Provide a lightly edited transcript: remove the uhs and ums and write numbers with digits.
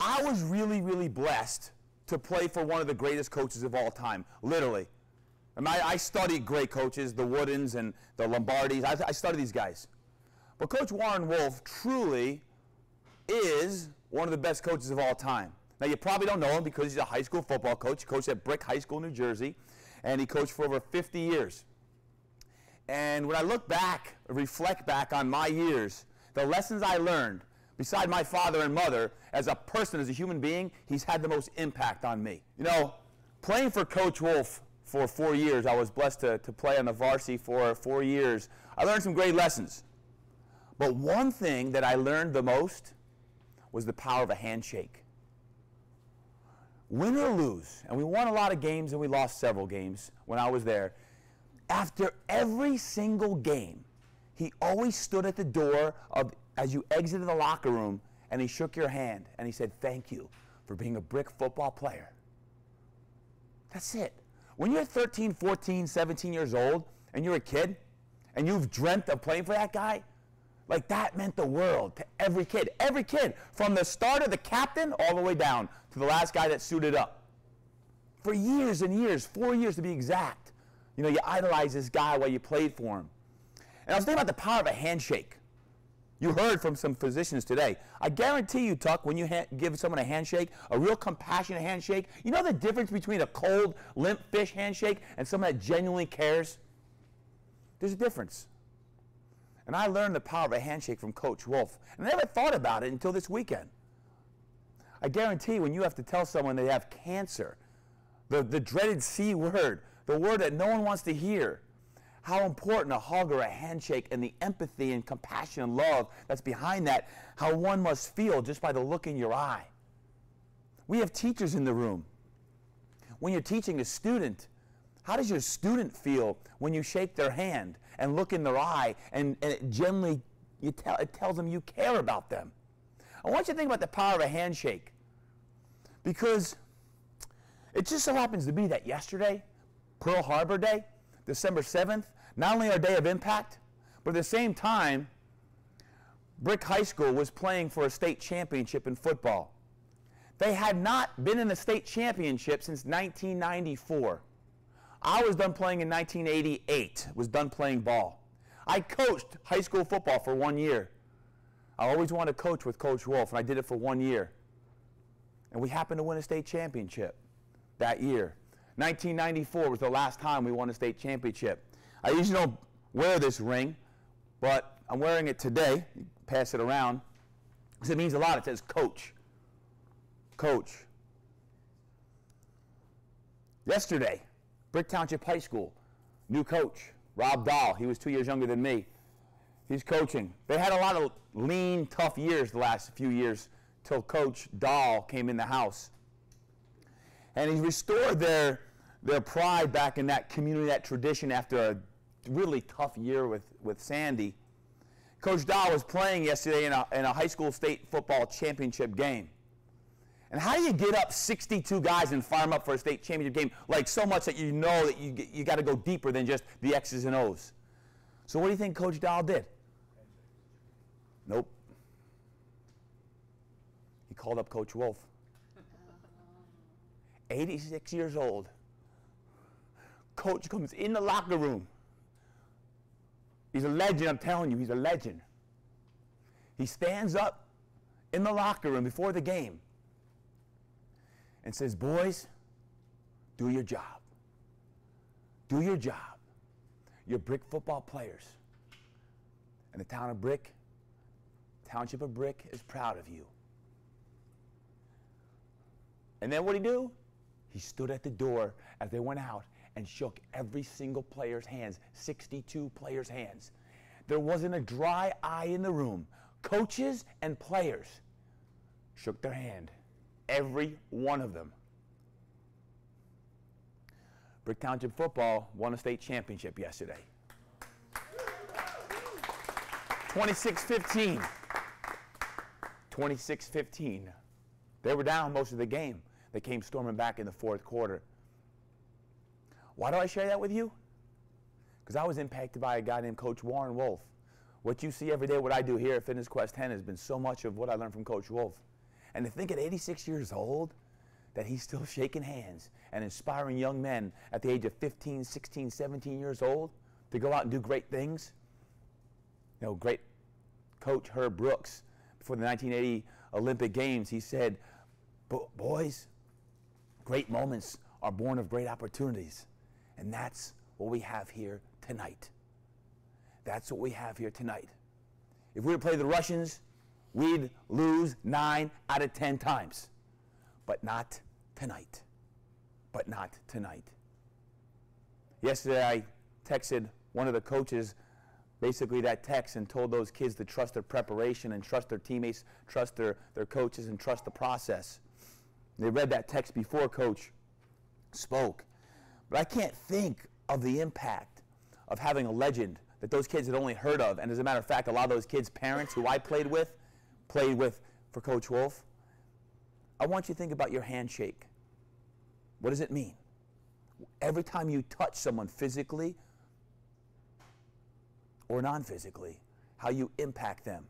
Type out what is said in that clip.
I was really, really blessed to play for one of the greatest coaches of all time, literally. I studied great coaches, the Woodens and the Lombardis. I studied these guys. But Coach Warren Wolf truly is one of the best coaches of all time. Now, you probably don't know him because he's a high school football coach. He coached at Brick High School, New Jersey, and he coached for over 50 years. And when I look back, reflect back on my years, the lessons I learned, beside my father and mother, as a person, as a human being, he's had the most impact on me. You know, playing for Coach Wolf for 4 years, I was blessed to play on the varsity for 4 years. I learned some great lessons. But one thing that I learned the most was the power of a handshake. Win or lose, and we won a lot of games and we lost several games when I was there, after every single game, he always stood at the door as you exited the locker room, and he shook your hand and he said, "Thank you for being a Brick football player." That's it. When you're 13, 14, 17 years old and you're a kid and you've dreamt of playing for that guy, like that meant the world to every kid. Every kid, from the starter, the captain, all the way down to the last guy that suited up. For years and years, 4 years to be exact, you know, you idolized this guy while you played for him. And I was thinking about the power of a handshake. You heard from some physicians today. I guarantee you, Tuck, when you give someone a handshake, a real compassionate handshake, you know the difference between a cold, limp fish handshake and someone that genuinely cares? There's a difference. And I learned the power of a handshake from Coach Wolf. And I never thought about it until this weekend. I guarantee when you have to tell someone they have cancer, the dreaded C word, the word that no one wants to hear, how important a hug or a handshake and the empathy and compassion and love that's behind that, how one must feel just by the look in your eye. We have teachers in the room. When you're teaching a student, how does your student feel when you shake their hand and look in their eye and it generally it tells them you care about them? I want you to think about the power of a handshake, because it just so happens to be that yesterday, Pearl Harbor Day, December 7th, not only our day of impact, but at the same time, Brick High School was playing for a state championship in football. They had not been in the state championship since 1994. I was done playing in 1988, was done playing ball. I coached high school football for 1 year. I always wanted to coach with Coach Wolf, and I did it for 1 year. And we happened to win a state championship that year. 1994 was the last time we won a state championship. I usually don't wear this ring, but I'm wearing it today. Pass it around, because it means a lot. It says Coach. Coach. Yesterday, Brick Township High School, new coach, Rob Dahl. He was 2 years younger than me. He's coaching. They had a lot of lean, tough years the last few years till Coach Dahl came in the house. And he restored their pride back in that community, that tradition, after a really tough year with Sandy. Coach Dahl was playing yesterday in a high school state football championship game. And how do you get up 62 guys and fire them up for a state championship game, like so much that you know that you got to go deeper than just the X's and O's? So what do you think Coach Dahl did? Nope. He called up Coach Wolf. 86 years old. Coach comes in the locker room. He's a legend, I'm telling you, he's a legend. He stands up in the locker room before the game and says, "Boys, do your job. Do your job. You're Brick football players. And the town of Brick, Township of Brick, is proud of you." And then what did he do? He stood at the door as they went out and shook every single player's hands, 62 players' hands. There wasn't a dry eye in the room. Coaches and players shook their hand, every one of them. Brick Township football won a state championship yesterday. 26-15. 26-15. They were down most of the game. They came storming back in the fourth quarter. Why do I share that with you? Because I was impacted by a guy named Coach Warren Wolf. What you see every day, what I do here at Fitness Quest 10, has been so much of what I learned from Coach Wolf. And to think at 86 years old that he's still shaking hands and inspiring young men at the age of 15, 16, 17 years old to go out and do great things. You know, great coach Herb Brooks, before the 1980 Olympic Games, he said, boys, great moments are born of great opportunities. And that's what we have here tonight. That's what we have here tonight. If we were to play the Russians, we'd lose 9 out of 10 times. But not tonight. But not tonight. Yesterday I texted one of the coaches basically that text and told those kids to trust their preparation and trust their teammates, trust their coaches, and trust the process. They read that text before Coach spoke. But I can't think of the impact of having a legend that those kids had only heard of. And as a matter of fact, a lot of those kids' parents who I played with for Coach Wolf. I want you to think about your handshake. What does it mean? Every time you touch someone physically or non-physically, how you impact them.